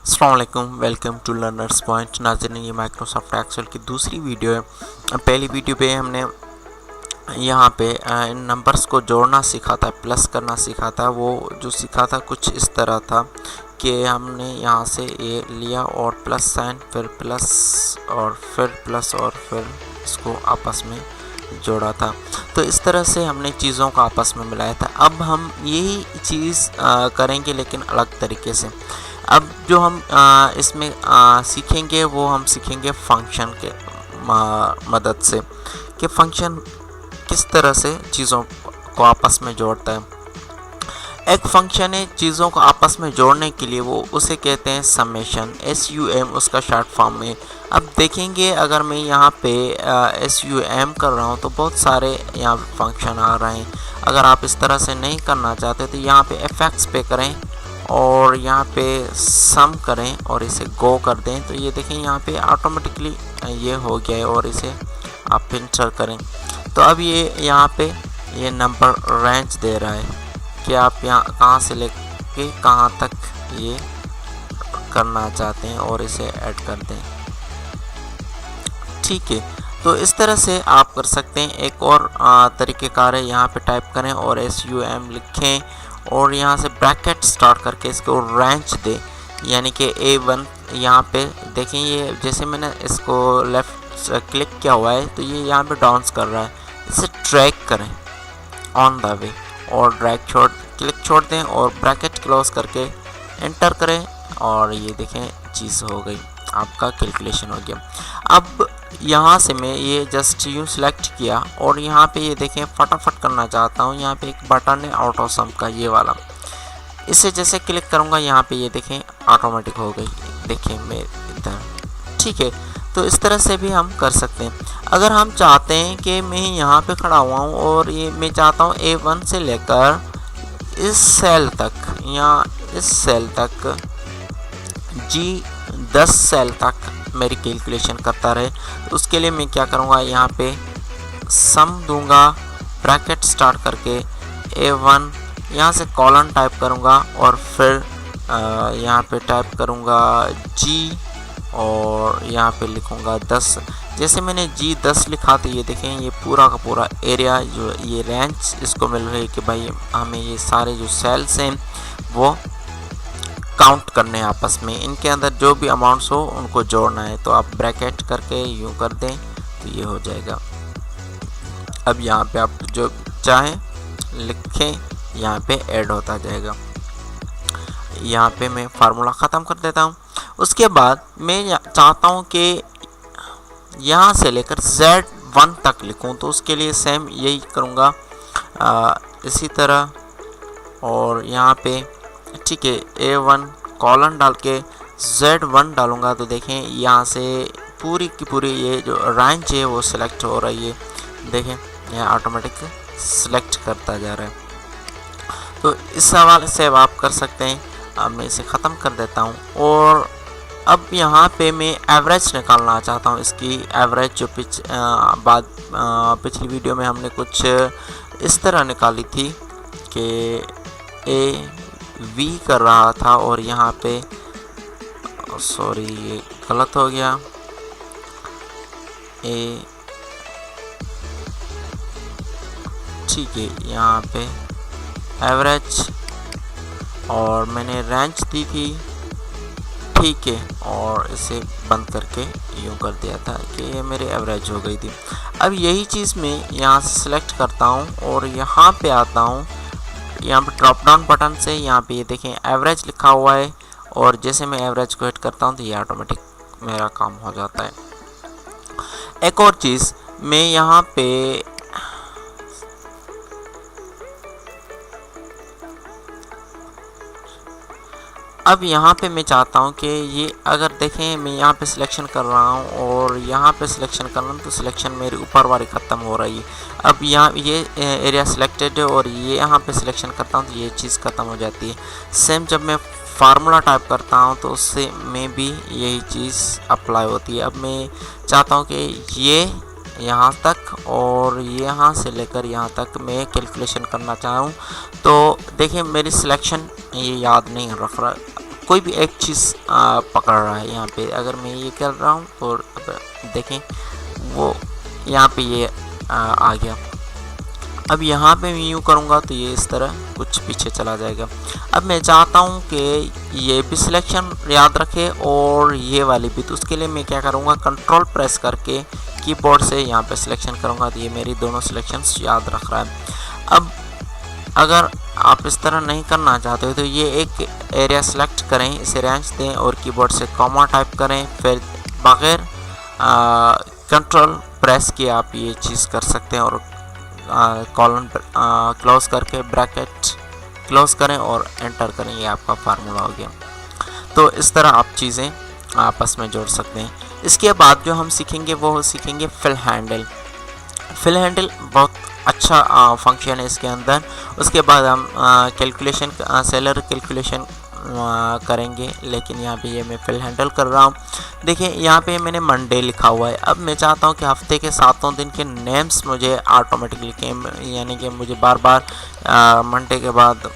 अस्सलाम वालेकुम, welcome to learners point. नाज़रीन, ये माइक्रोसॉफ्ट एक्सेल की दूसरी वीडियो है। पहली वीडियो पे हमने यहाँ पे इन नंबर्स को जोड़ना सीखा था, प्लस करना सीखा था। वो जो सीखा था कुछ इस तरह था कि हमने यहाँ से ये लिया और प्लस साइन, फिर प्लस और फिर इसको आपस में जोड़ा था। तो इस तरह से हमने चीज़ों को आपस में मिलाया था। अब हम यही चीज़ करेंगे लेकिन अलग तरीके से। अब जो हम इसमें सीखेंगे वो हम सीखेंगे फंक्शन के मदद से कि फंक्शन किस तरह से चीज़ों को आपस में जोड़ता है। एक फंक्शन है चीज़ों को आपस में जोड़ने के लिए, वो उसे कहते हैं समेशन, SUM उसका शॉर्ट फॉर्म में। अब देखेंगे अगर मैं यहाँ पे SUM कर रहा हूँ तो बहुत सारे यहाँ फंक्शन आ रहे हैं। अगर आप इस तरह से नहीं करना चाहते तो यहाँ पे FX पे करें और यहाँ पे सम करें और इसे गो कर दें तो ये देखें यहाँ पे ऑटोमेटिकली ये हो गया है। और इसे आप इंटर करें तो अब ये यहाँ पे ये नंबर रेंज दे रहा है कि आप यहाँ कहाँ से लेके कहाँ तक ये करना चाहते हैं और इसे ऐड कर दें। ठीक है, तो इस तरह से आप कर सकते हैं। एक और तरीक़ेकार है, यहाँ पे टाइप करें और SUM लिखें और यहाँ से ब्रैकेट स्टार्ट करके इसको रेंज दें, यानी कि A1। यहाँ पे देखें ये जैसे मैंने इसको लेफ़्ट क्लिक किया हुआ है तो ये यहाँ पे डाउन्स कर रहा है। इसे ट्रैक करें ऑन द वे और क्लिक छोड़ दें और ब्रैकेट क्लोज करके एंटर करें और ये देखें चीज़ हो गई, आपका कैलकुलेशन हो गया। अब यहाँ से मैं ये जस्ट यूँ सिलेक्ट किया और यहाँ पे ये देखें फटाफट करना चाहता हूँ। यहाँ पे एक बटन है ऑटो सम का, ये वाला। इसे जैसे क्लिक करूँगा यहाँ पे ये देखें ऑटोमेटिक हो गई। देखें मैं इधर, ठीक है। तो इस तरह से भी हम कर सकते हैं। अगर हम चाहते हैं कि मैं यहाँ पे खड़ा हुआ हूँ और ये मैं चाहता हूँ A1 से लेकर इस सेल तक या इस सेल तक G10 सेल तक मेरी कैलकुलेशन करता रहे, तो उसके लिए मैं क्या करूँगा, यहाँ पे सम दूंगा, ब्रैकेट स्टार्ट करके A1, यहाँ से कॉलन टाइप करूँगा और फिर यहाँ पे टाइप करूँगा G और यहाँ पे लिखूँगा 10। जैसे मैंने G10 लिखा तो ये देखें ये पूरा का पूरा एरिया जो ये रेंज इसको मिल रही है कि भाई हमें ये सारे जो सेल्स हैं वो काउंट करने हैं आपस में, इनके अंदर जो भी अमाउंट्स हो उनको जोड़ना है। तो आप ब्रैकेट करके यूँ कर दें तो ये हो जाएगा। अब यहाँ पे आप जो चाहें लिखें, यहाँ पे ऐड होता जाएगा। यहाँ पे मैं फार्मूला ख़त्म कर देता हूँ। उसके बाद मैं चाहता हूँ कि यहाँ से लेकर Z1 तक लिखूँ, तो उसके लिए सेम यही करूँगा इसी तरह। और यहाँ पे ठीक है A1 कॉलन डाल के Z1 डालूँगा तो देखें यहाँ से पूरी की पूरी ये जो रेंज है वो सिलेक्ट हो रही है। देखें यह ऑटोमेटिक सिलेक्ट करता जा रहा है। तो इस हवाले से आप कर सकते हैं। अब मैं इसे ख़त्म कर देता हूँ और अब यहाँ पे मैं एवरेज निकालना चाहता हूँ। इसकी एवरेज जो पिछली वीडियो में हमने कुछ इस तरह निकाली थी कि AV कर रहा था और यहाँ पे सॉरी ये गलत हो गया, ठीक है यहाँ पे एवरेज और मैंने रेंज दी थी, ठीक है, और इसे बंद करके यूँ कर दिया था कि ये मेरी एवरेज हो गई थी। अब यही चीज़ मैं यहाँ से सिलेक्ट करता हूँ और यहाँ पे आता हूँ, यहाँ पे ड्रॉप डाउन बटन से यहाँ पे ये देखें एवरेज लिखा हुआ है और जैसे मैं एवरेज को हिट करता हूँ तो ये ऑटोमेटिक मेरा काम हो जाता है। एक और चीज़ मैं यहाँ पे अब यहाँ पे मैं चाहता हूँ कि ये अगर देखें मैं यहाँ पे सिलेक्शन कर रहा हूँ और यहाँ पे सिलेक्शन कर रहा हूँ तो सिलेक्शन मेरी ऊपर वाली ख़त्म हो रही है। अब यहाँ ये एरिया सिलेक्टेड है और ये यहाँ पे सिलेक्शन करता हूँ तो ये चीज़ ख़त्म हो जाती है। सेम जब मैं फार्मूला टाइप करता हूँ तो उससे में भी यही चीज़ अप्लाई होती है। अब मैं चाहता हूँ कि ये यहाँ तक और यहाँ से लेकर यहाँ तक मैं कैलकुलेशन करना चाहूँ तो देखिए मेरी सिलेक्शन ये याद नहीं रख रहा, कोई भी एक चीज़ पकड़ रहा है। यहाँ पे अगर मैं ये कर रहा हूँ तो देखें वो यहाँ पे ये आ गया। अब यहाँ पे मैं यूँ करूँगा तो ये इस तरह कुछ पीछे चला जाएगा। अब मैं चाहता हूँ कि ये भी सिलेक्शन याद रखे और ये वाली भी, तो उसके लिए मैं क्या करूँगा, कंट्रोल प्रेस करके कीबोर्ड से यहाँ पे सिलेक्शन करूँगा तो ये मेरी दोनों सिलेक्शंस याद रख रहा है। अब अगर आप इस तरह नहीं करना चाहते हो तो ये एक एरिया सेलेक्ट करें, इसे रेंज दें और कीबोर्ड से कॉमा टाइप करें, फिर बगैर कंट्रोल प्रेस किए आप ये चीज़ कर सकते हैं और कॉलन क्लोज करके ब्रैकेट क्लोज करें और एंटर करें, ये आपका फार्मूला हो गया। तो इस तरह आप चीज़ें आपस में जोड़ सकते हैं। इसके बाद जो हम सीखेंगे वो सीखेंगे फिल हैंडल। फिल हैंडल बहुत अच्छा फंक्शन है इसके अंदर। उसके बाद हम कैलकुलेशन सेलर कैलकुलेशन करेंगे, लेकिन यहाँ पे ये मैं फिल हैंडल कर रहा हूँ। देखिए यहाँ पे मैंने मंडे लिखा हुआ है। अब मैं चाहता हूँ कि हफ्ते के 7 दिन के नेम्स मुझे ऑटोमेटिकली यानी कि मुझे बार बार मंडे के बाद,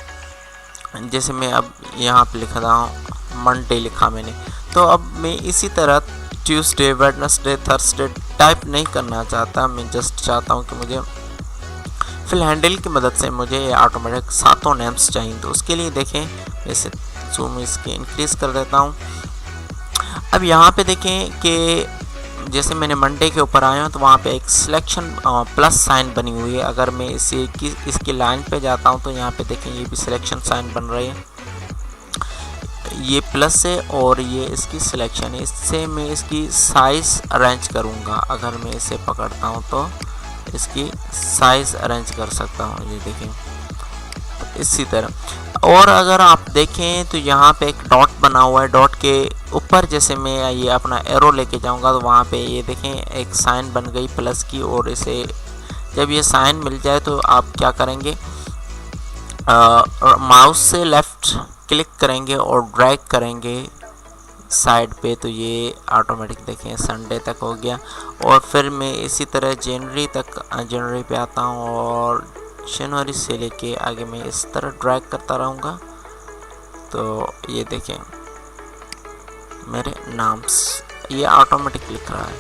जैसे मैं अब यहाँ पे लिख रहा हूँ मंडे लिखा मैंने, तो अब मैं इसी तरह ट्यूसडे, वेडनेसडे, थर्सडे टाइप नहीं करना चाहता। मैं जस्ट चाहता हूँ कि मुझे फिल हैंडल की मदद से मुझे ऑटोमेटिक 7 नेम्स चाहिए। तो उसके लिए देखें वैसे जूम इसकी इंक्रीज कर देता हूँ। अब यहाँ पे देखें कि जैसे मैंने मंडे के ऊपर आया हूँ तो वहाँ पे एक सिलेक्शन प्लस साइन बनी हुई है। अगर मैं इसकी लाइन पे जाता हूँ तो यहाँ पे देखें ये भी सिलेक्शन साइन बन रही है, ये प्लस है और ये इसकी सिलेक्शन है। इससे मैं इसकी साइज़ अरेंज करूँगा। अगर मैं इसे पकड़ता हूँ तो इसकी साइज़ अरेंज कर सकता हूँ, ये देखें इसी तरह। और अगर आप देखें तो यहाँ पे एक डॉट बना हुआ है, डॉट के ऊपर जैसे मैं ये अपना एरो लेके जाऊँगा तो वहाँ पे ये देखें एक साइन बन गई प्लस की। और इसे जब ये साइन मिल जाए तो आप क्या करेंगे, माउस से लेफ़्ट क्लिक करेंगे और ड्रैग करेंगे साइड पे, तो ये ऑटोमेटिक देखें संडे तक हो गया। और फिर मैं इसी तरह जनवरी पे आता हूँ और जनवरी से लेके आगे मैं इस तरह ड्रैग करता रहूँगा तो ये देखें मेरे नाम्स ये ऑटोमेटिक लिख रहा है।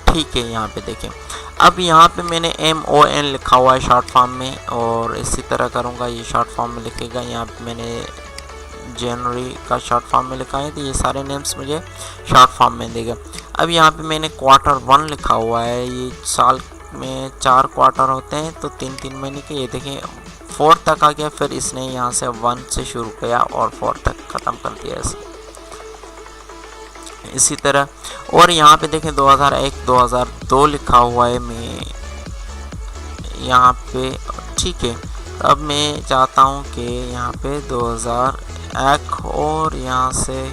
ठीक है, यहाँ पे देखें अब यहाँ पे मैंने MON लिखा हुआ है शॉर्ट फॉर्म में, और इसी तरह करूँगा ये शॉर्ट फॉर्म में लिखेगा। यहाँ पे मैंने जनवरी का शॉर्ट फॉर्म में लिखा है तो ये सारे नेम्स मुझे शॉर्ट फॉर्म में देगा। अब यहाँ पे मैंने Q1 लिखा हुआ है, ये साल में 4 क्वार्टर होते हैं तो 3-3 महीने के। ये देखें 4 तक आ गया, फिर इसने यहाँ से 1 से शुरू किया और 4 तक ख़त्म कर दिया इसी तरह। और यहाँ पे देखें 2001-2002 लिखा हुआ है मैं यहाँ पे। ठीक है, अब मैं चाहता हूँ कि यहाँ पे 2001 और यहाँ से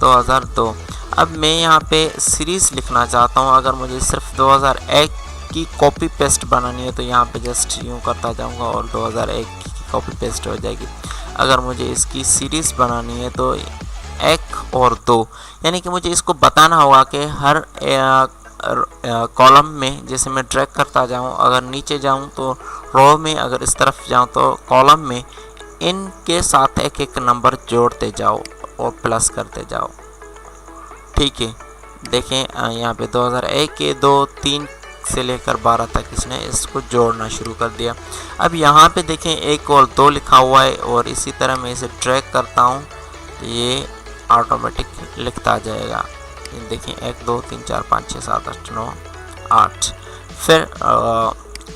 2002। अब मैं यहाँ पे सीरीज़ लिखना चाहता हूँ। अगर मुझे सिर्फ 2001 की कॉपी पेस्ट बनानी है तो यहाँ पे जस्ट यूँ करता जाऊँगा और 2001 की कॉपी पेस्ट हो जाएगी। अगर मुझे इसकी सीरीज़ बनानी है तो 1 और 2, यानी कि मुझे इसको बताना होगा कि हर कॉलम में जैसे मैं ड्रैग करता जाऊँ, अगर नीचे जाऊँ तो रो में, अगर इस तरफ जाऊँ तो कॉलम में, इनके साथ एक एक नंबर जोड़ते जाओ और प्लस करते जाओ। ठीक है, देखें यहाँ पे 2001 के 2, 3 से लेकर 12 तक इसने इसको जोड़ना शुरू कर दिया। अब यहाँ पे देखें 1 और 2 लिखा हुआ है और इसी तरह मैं इसे ड्रैग करता हूँ तो ये ऑटोमेटिक लिखता जाएगा। ये देखें 1 2 3 4 5 6 7 8 9 8, फिर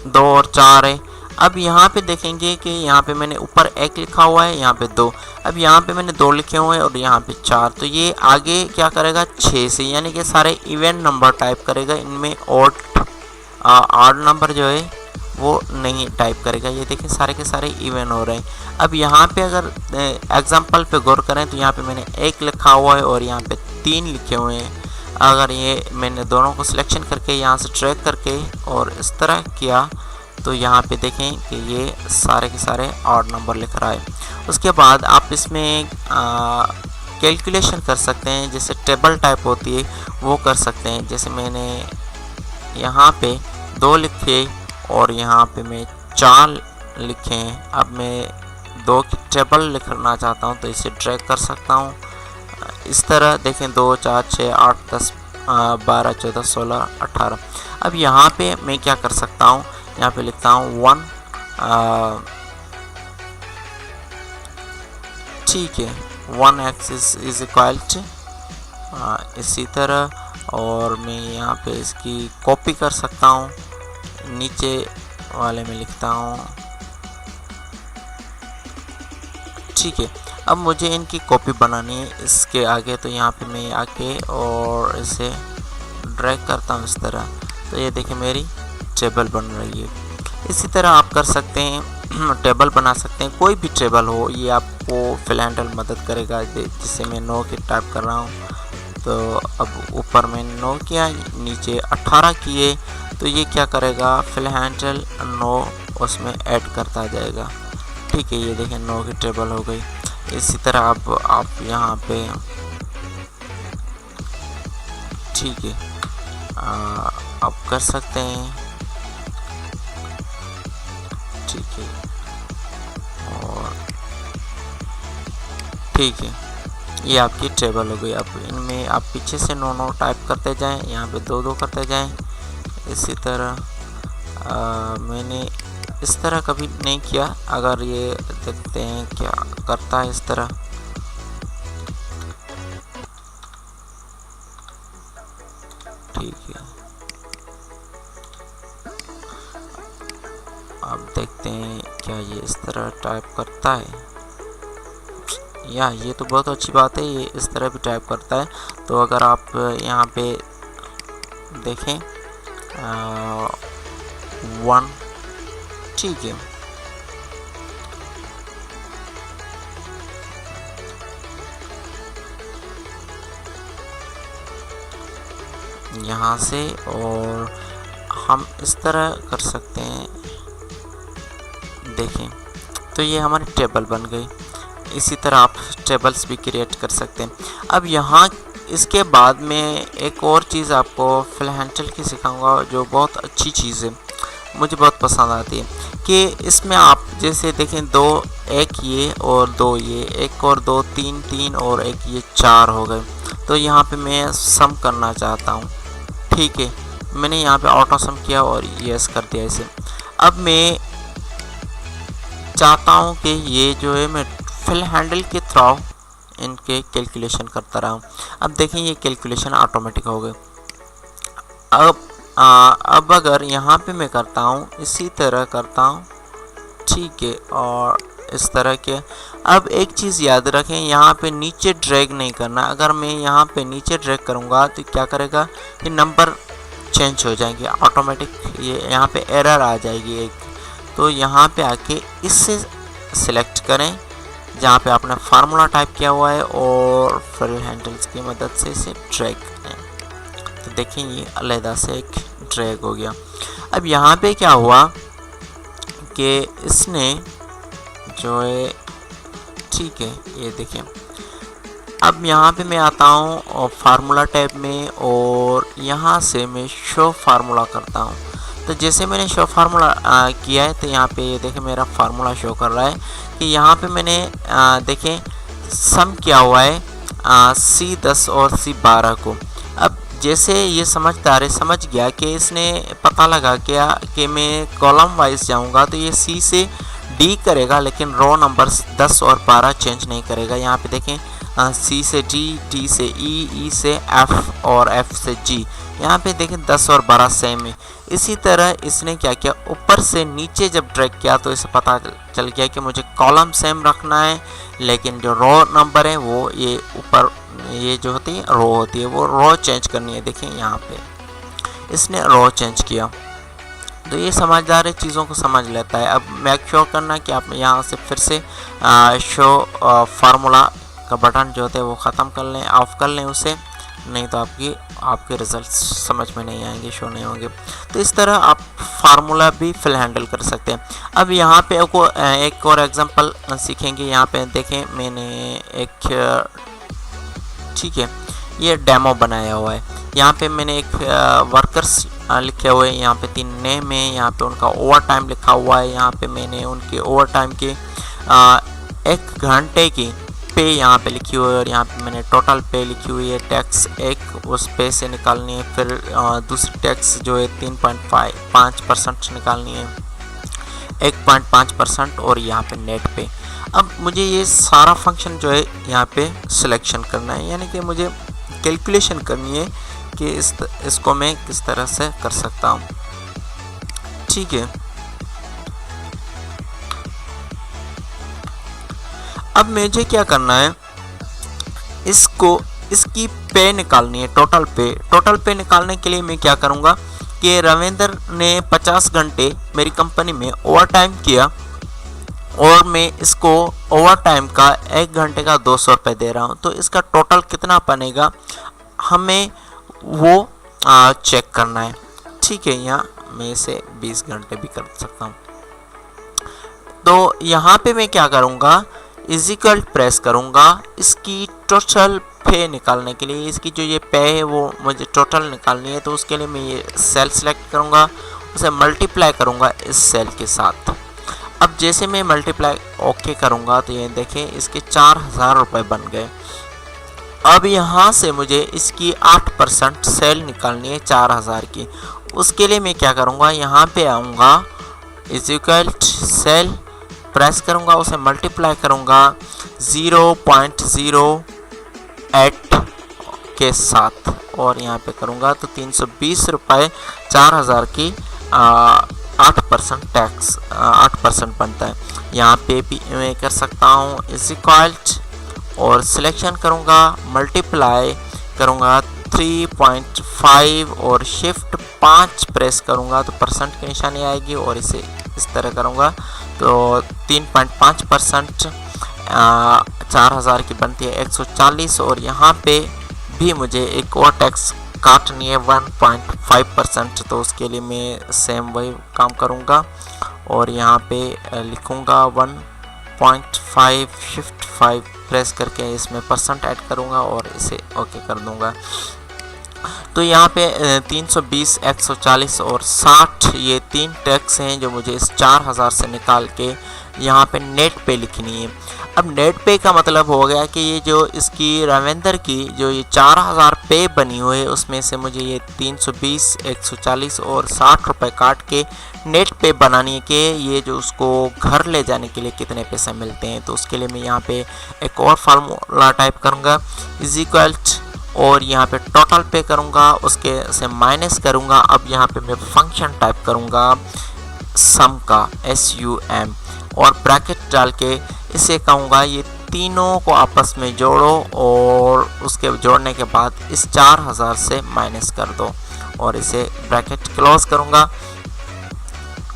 2 और 4 है। अब यहाँ पे देखेंगे कि यहाँ पे मैंने ऊपर 1 लिखा हुआ है, यहाँ पे 2। अब यहाँ पे मैंने 2 लिखे हुए हैं और यहाँ पे 4, तो ये आगे क्या करेगा 6 से, यानी कि सारे इवन नंबर टाइप करेगा। इनमें ऑड नंबर जो है वो नहीं टाइप करेगा। ये देखिए सारे के सारे इवन हो रहे हैं। अब यहाँ पे अगर एग्जांपल पे गौर करें तो यहाँ पे मैंने 1 लिखा हुआ है और यहाँ पे 3 लिखे हुए हैं। अगर ये मैंने दोनों को सिलेक्शन करके यहाँ से ट्रैक करके और इस तरह किया तो यहाँ पे देखें कि ये सारे के सारे ऑड नंबर लिख रहा है। उसके बाद आप इसमें कैलकुलेशन कर सकते हैं, जैसे टेबल टाइप होती है वो कर सकते हैं। जैसे मैंने यहाँ पे 2 लिखे और यहाँ पे मैं 4 लिखे हैं। अब मैं 2 की टेबल लिखना चाहता हूँ तो इसे ड्रैग कर सकता हूँ इस तरह। देखें 2 4 6 8 10 12 14 16 18। अब यहाँ पे मैं क्या कर सकता हूँ, यहाँ पे लिखता हूँ 1, ठीक है, 1x इज इक्वल टू इसी तरह। और मैं यहाँ पे इसकी कॉपी कर सकता हूँ, नीचे वाले में लिखता हूँ, ठीक है। अब मुझे इनकी कॉपी बनानी है इसके आगे, तो यहाँ पे मैं आके और इसे ड्रैग करता हूँ इस तरह, तो ये देखिए मेरी टेबल बन रही है। इसी तरह आप कर सकते हैं, टेबल बना सकते हैं, कोई भी टेबल हो, ये आपको फिल हैंडल मदद करेगा। जिससे मैं 9 की टाइप कर रहा हूँ, तो अब ऊपर मैंने 9 किया, नीचे 18 किए, तो ये क्या करेगा, फिल हैंडल 9 उसमें ऐड करता जाएगा, ठीक है। ये देखें 9 की टेबल हो गई। इसी तरह अब आप यहाँ पे, ठीक है, आप कर सकते हैं, ठीक है। और ठीक है, ये आपकी टेबल हो गई। अब इनमें आप पीछे से 9 टाइप करते जाएं, यहाँ पे 2 करते जाएं। इसी तरह मैंने इस तरह कभी नहीं किया, अगर ये देखते हैं क्या करता है इस तरह, ठीक है। अब देखते हैं क्या ये इस तरह टाइप करता है, या ये तो बहुत अच्छी बात है, ये इस तरह भी टाइप करता है। तो अगर आप यहाँ पे देखें 1, ठीक है, यहाँ से, और हम इस तरह कर सकते हैं, देखें तो ये हमारी टेबल बन गई। इसी तरह आप टेबल्स भी क्रिएट कर सकते हैं। अब यहाँ इसके बाद में एक और चीज़ आपको फिल हैंडल की सिखाऊंगा, जो बहुत अच्छी चीज़ है, मुझे बहुत पसंद आती है, कि इसमें आप जैसे देखें 2, 1 ये और 2 ये, 1 और 2 3, 3 और 1 ये 4 हो गए। तो यहाँ पे मैं सम करना चाहता हूँ, ठीक है, मैंने यहाँ पे ऑटो सम किया और यस कर दिया इसे। अब मैं चाहता हूँ कि ये जो है मैं फिल हैंडल के थ्रू इनके कैलकुलेशन करता रहा हूँ। अब देखें ये कैलकुलेशन ऑटोमेटिक हो गए। अब अगर यहाँ पे मैं करता हूँ, इसी तरह करता हूँ, ठीक है, और इस तरह के। अब एक चीज़ याद रखें, यहाँ पे नीचे ड्रैग नहीं करना। अगर मैं यहाँ पे नीचे ड्रैग करूँगा तो क्या करेगा, ये नंबर चेंज हो जाएंगे ऑटोमेटिक, ये यहाँ पे एरर आ जाएगी एक। तो यहाँ पे आके इससे सिलेक्ट करें जहाँ पे आपने फार्मूला टाइप किया हुआ है, और फिल हैंडल्स की मदद से इसे ड्रैग करें। तो देखें ये अलहदा से एक ड्रैग हो गया। अब यहाँ पे क्या हुआ कि इसने जो है, ठीक है, ये देखें। अब यहाँ पे मैं आता हूँ और फार्मूला टैब में, और यहाँ से मैं शो फार्मूला करता हूँ। तो जैसे मैंने शो फार्मूला किया है, तो यहाँ पे ये देखें मेरा फार्मूला शो कर रहा है कि यहाँ पे मैंने देखें सम किया हुआ है C10 और C12 को। अब जैसे ये समझदार है, समझ गया कि इसने पता लगा क्या कि मैं कॉलम वाइज जाऊँगा तो ये C से D करेगा, लेकिन रो नंबर 10 और 12 चेंज नहीं करेगा। यहाँ पे देखें C से D, D से E, E से F और F से G। यहाँ पे देखें 10 और 12 सेम है। इसी तरह इसने क्या किया, ऊपर से नीचे जब ड्रैग किया तो इसे पता चल गया कि मुझे कॉलम सेम रखना है, लेकिन जो रो नंबर है वो ये ऊपर, ये जो होती है रो होती है, वो रो चेंज करनी है। देखें यहाँ पे इसने रो चेंज किया। तो ये समझदार है, चीज़ों को समझ लेता है। अब मेक श्योर करना कि आप यहाँ से फिर से शो फार्मूला का बटन जो होता है वो ख़त्म कर लें, ऑफ कर लें उसे, नहीं तो आपके रिजल्ट्स समझ में नहीं आएंगे, शो नहीं होंगे। तो इस तरह आप फार्मूला भी फिल हैंडल कर सकते हैं। अब यहाँ पे एक और एग्जांपल सीखेंगे। यहाँ पे देखें मैंने एक, ठीक है, ये डेमो बनाया हुआ है। यहाँ पे मैंने एक वर्कर्स लिखे हुए हैं, यहाँ पे 3 नेम है, यहाँ पे उनका ओवर टाइम लिखा हुआ है। यहाँ पे मैंने उनके ओवर टाइम के एक घंटे की पे यहाँ पे लिखी हुई है और यहाँ पे मैंने टोटल पे लिखी हुई है। टैक्स एक उस पे से निकालनी है, फिर दूसरी टैक्स जो है 3.5% निकालनी है, 1.5% और यहाँ पे नेट पे। अब मुझे ये सारा फंक्शन जो है यहाँ पे सिलेक्शन करना है, यानी कि मुझे कैलकुलेशन करनी है कि इसको मैं किस तरह से कर सकता हूँ। ठीक है, अब मुझे क्या करना है, इसकी पे निकालनी है, टोटल पे निकालने के लिए मैं क्या करूँगा कि रविंदर ने 50 घंटे मेरी कंपनी में ओवर टाइम किया और मैं इसको ओवर टाइम का 1 घंटे का 200 रुपये दे रहा हूँ, तो इसका टोटल कितना बनेगा हमें वो चेक करना है। ठीक है, यहाँ मैं इसे 20 घंटे भी कर सकता हूँ। तो यहाँ पे मैं क्या करूँगा, इजिकल प्रेस करूँगा इसकी टोटल पे निकालने के लिए। इसकी जो ये पे है वो मुझे टोटल निकालनी है, तो उसके लिए मैं ये सेल सेलेक्ट करूँगा, उसे मल्टीप्लाई करूँगा इस सेल के साथ। अब जैसे मैं मल्टीप्लाई ओके करूँगा तो ये देखें इसके 4000 रुपये बन गए। अब यहाँ से मुझे इसकी 8% सेल निकालनी है 4000 की। उसके लिए मैं क्या करूँगा, यहाँ पे आऊँगा, इजिकल सेल प्रेस करूँगा, उसे मल्टीप्लाई करूँगा 0.08 के साथ और यहाँ पे करूँगा तो 320 रुपये 4000 की 8% टैक्स 8% बनता है। यहाँ पे भी मैं कर सकता हूँ इक्वल और सिलेक्शन करूँगा, मल्टीप्लाई करूँगा 3.5 और शिफ्ट 5 प्रेस करूँगा तो परसेंट की निशानी आएगी और इसे इस तरह करूँगा तो 3.5% 4000 की बनती है 140 और यहाँ पे भी मुझे एक और टैक्स काटनी है 1.5%, तो उसके लिए मैं सेम वही काम करूँगा और यहाँ पे लिखूँगा 1.5 शिफ्ट 5 प्रेस करके इसमें परसेंट ऐड करूँगा और इसे ओके कर दूँगा। तो यहाँ पे 320, 140 और 60 ये 3 टैक्स हैं जो मुझे इस 4000 से निकाल के यहाँ पे नेट पे लिखनी है। अब नेट पे का मतलब हो गया कि ये जो इसकी रविंदर की जो ये 4000 पे बनी हुई है उसमें से मुझे ये 320, 140 और 60 रुपये काट के नेट पे बनानी है कि ये जो उसको घर ले जाने के लिए कितने पैसे मिलते हैं। तो उसके लिए मैं यहाँ पे एक और फार्मूला टाइप करूँगा, इज इक्वल और यहाँ पे टोटल पे करूँगा, उसके से माइनस करूँगा। अब यहाँ पे मैं फंक्शन टाइप करूँगा सम का SUM और ब्रैकेट डाल के इसे कहूँगा ये तीनों को आपस में जोड़ो और उसके जोड़ने के बाद इस 4000 से माइनस कर दो और इसे ब्रैकेट क्लोज करूँगा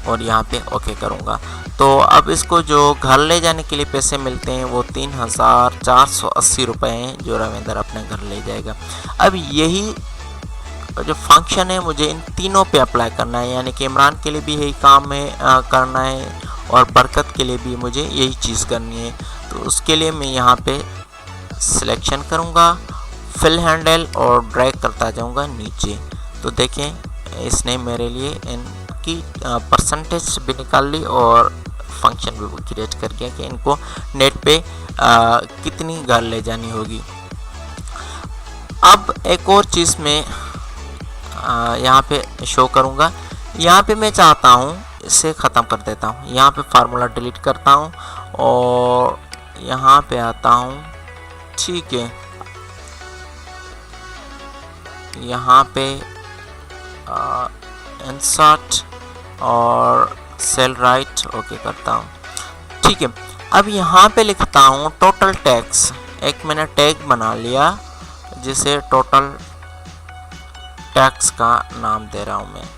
और यहाँ पे ओके करूँगा। तो अब इसको जो घर ले जाने के लिए पैसे मिलते हैं वो 3480 रुपये हैं जो रविंदर अपने घर ले जाएगा। अब यही जो फंक्शन है मुझे इन तीनों पे अप्लाई करना है, यानी कि इमरान के लिए भी यही काम है करना है और बरकत के लिए भी मुझे यही चीज़ करनी है। तो उसके लिए मैं यहाँ पे सिलेक्शन करूँगा, फिल हैंडल और ड्रैग करता जाऊँगा नीचे। तो देखें इसने मेरे लिए इनकी परसेंटेज भी निकाल ली और फंक्शन भी क्रिएट कर दिया कि इनको नेट पे कितनी घर ले जानी होगी। अब एक और चीज़ में यहाँ पे शो करूँगा। यहाँ पे मैं चाहता हूँ इसे ख़त्म कर देता हूँ, यहाँ पे फार्मूला डिलीट करता हूँ और यहाँ पे आता हूँ। ठीक है, यहाँ पे इंसर्ट और सेल राइट ओके करता हूँ। ठीक है, अब यहाँ पे लिखता हूँ टोटल टैक्स। एक मैंने टैग बना लिया जिसे टोटल टैक्स का नाम दे रहा हूँ मैं।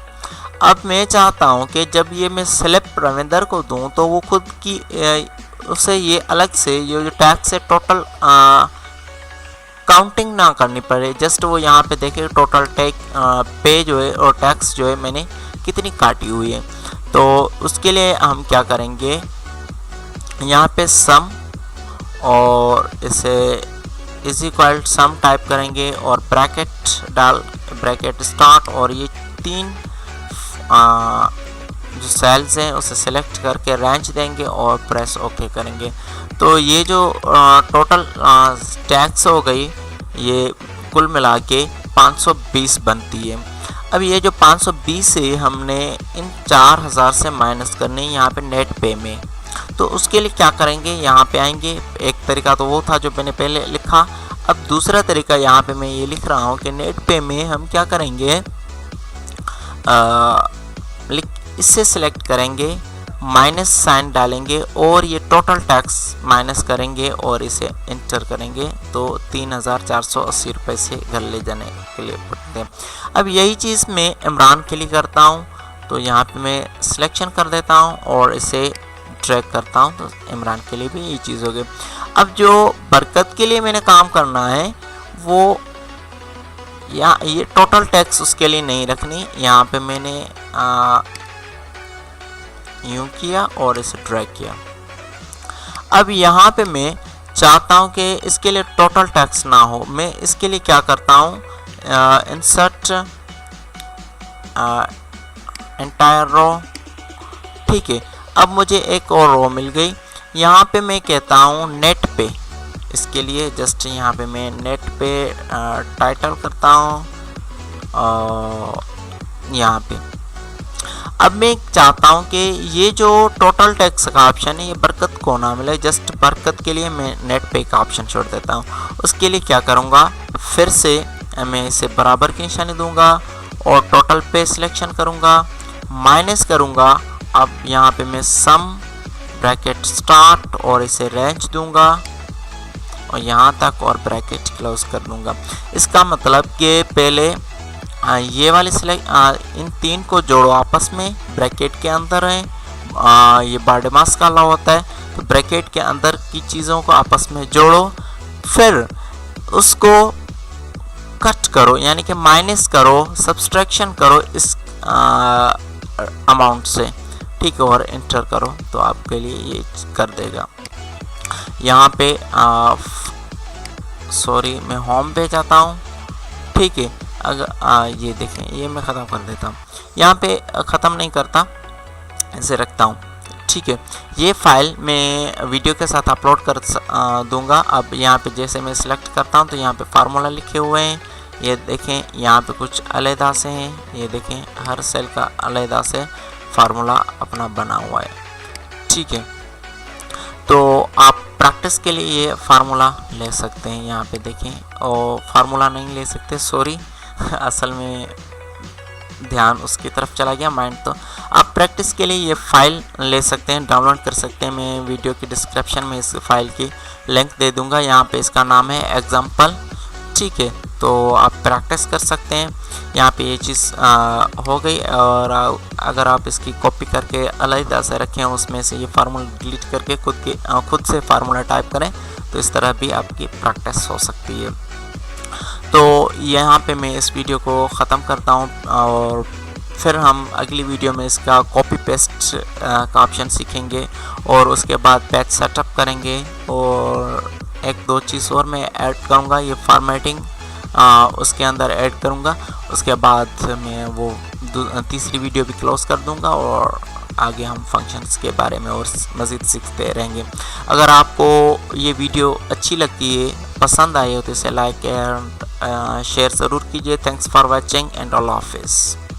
अब मैं चाहता हूँ कि जब ये मैं स्लिप रविंदर को दूँ तो वो खुद की उसे ये अलग से ये जो टैक्स है टोटल काउंटिंग ना करनी पड़े, जस्ट वो यहाँ पे देखे टोटल पे जो है और टैक्स जो है मैंने कितनी काटी हुई है। तो उसके लिए हम क्या करेंगे, यहाँ पे सम और इसे इज इक्वल सम टाइप करेंगे और ब्रैकेट स्टार्ट और ये 3 जो सेल्स हैं उसे सिलेक्ट करके रेंज देंगे और प्रेस ओके करेंगे। तो ये जो टोटल टैक्स हो गई ये कुल मिला के 520 बनती है। अब ये जो 520 है हमने इन 4000 से माइनस करनी है यहाँ पे नेट पे में। तो उसके लिए क्या करेंगे, यहाँ पे आएंगे। एक तरीका तो वो था जो मैंने पहले लिखा। अब दूसरा तरीका यहाँ पे मैं ये लिख रहा हूँ कि नेट पे में हम क्या करेंगे, इससे सिलेक्ट करेंगे, माइनस साइन डालेंगे और ये टोटल टैक्स माइनस करेंगे और इसे इंटर करेंगे। तो 3480 रुपये से घर ले जाने के लिए पड़ते हैं। अब यही चीज़ मैं इमरान के लिए करता हूँ। तो यहाँ पे मैं सिलेक्शन कर देता हूँ और इसे ड्रैग करता हूँ। तो इमरान के लिए भी यही चीज़ हो गई। अब जो बरकत के लिए मैंने काम करना है वो ये टोटल टैक्स उसके लिए नहीं रखनी। यहाँ पे मैंने यूँ किया और इसे ड्रैग किया। अब यहाँ पे मैं चाहता हूँ कि इसके लिए टोटल टैक्स ना हो। मैं इसके लिए क्या करता हूँ, इंसर्ट एंटायर रो। ठीक है, अब मुझे एक और रो मिल गई। यहाँ पे मैं कहता हूँ नेट पे। इसके लिए जस्ट यहाँ पे मैं नेट पे टाइटल करता हूँ यहाँ पे। अब मैं चाहता हूँ कि ये जो टोटल टैक्स का ऑप्शन है ये बरकत को ना मिले। जस्ट बरकत के लिए मैं नेट पे का ऑप्शन छोड़ देता हूँ। उसके लिए क्या करूँगा, फिर से मैं इसे बराबर की निशानी दूंगा और टोटल पे सिलेक्शन करूँगा, माइनस करूँगा। अब यहाँ पे मैं सम ब्रैकेट स्टार्ट और इसे रेंज दूंगा और यहाँ तक और ब्रैकेट क्लोज कर दूंगा। इसका मतलब कि पहले ये वाले इन तीन को जोड़ो आपस में, ब्रैकेट के अंदर है। ये बारडेमास का लॉ होता है। तो ब्रैकेट के अंदर की चीज़ों को आपस में जोड़ो, फिर उसको कट करो यानी कि माइनस करो, सब्सट्रैक्शन करो इस अमाउंट से। ठीक है, और इंटर करो तो आपके लिए ये कर देगा। यहाँ पे सॉरी मैं होम पे जाता हूँ। ठीक है, अगर ये देखें, ये मैं ख़त्म कर देता हूँ। यहाँ पे ख़त्म नहीं करता, इसे रखता हूँ। ठीक है, ये फाइल मैं वीडियो के साथ अपलोड कर दूँगा। अब यहाँ पे जैसे मैं सिलेक्ट करता हूँ तो यहाँ पे फार्मूला लिखे हुए हैं। ये देखें, यहाँ पे कुछ अलहदा से हैं। ये देखें, हर सेल का अलहदा से फार्मूला अपना बना हुआ है। ठीक है, तो आप प्रैक्टिस के लिए ये फार्मूला ले सकते हैं। यहाँ पे देखें, और फार्मूला नहीं ले सकते, सॉरी असल में ध्यान उसकी तरफ चला गया माइंड। तो आप प्रैक्टिस के लिए ये फ़ाइल ले सकते हैं, डाउनलोड कर सकते हैं। मैं वीडियो की डिस्क्रिप्शन में इस फाइल की लिंक दे दूंगा। यहाँ पे इसका नाम है एग्जाम्पल। ठीक है, तो आप प्रैक्टिस कर सकते हैं। यहाँ पे ये चीज़ हो गई। और अगर आप इसकी कॉपी करके अलग से रखें, उसमें से ये फार्मूला डिलीट करके खुद से फार्मूला टाइप करें, तो इस तरह भी आपकी प्रैक्टिस हो सकती है। तो यहाँ पे मैं इस वीडियो को ख़त्म करता हूँ और फिर हम अगली वीडियो में इसका कॉपी पेस्ट का ऑप्शन सीखेंगे और उसके बाद पेज सेटअप करेंगे। और एक दो चीज़ और मैं ऐड करूँगा, ये फॉर्मेटिंग उसके अंदर ऐड करूँगा। उसके बाद मैं वो तीसरी वीडियो भी क्लोज कर दूँगा और आगे हम फंक्शंस के बारे में और मज़ीद सीखते रहेंगे। अगर आपको ये वीडियो अच्छी लगती है, पसंद आई हो, तो इसे लाइक एंड शेयर ज़रूर कीजिए। थैंक्स फॉर वॉचिंग एंड अल्लाह हाफिज़।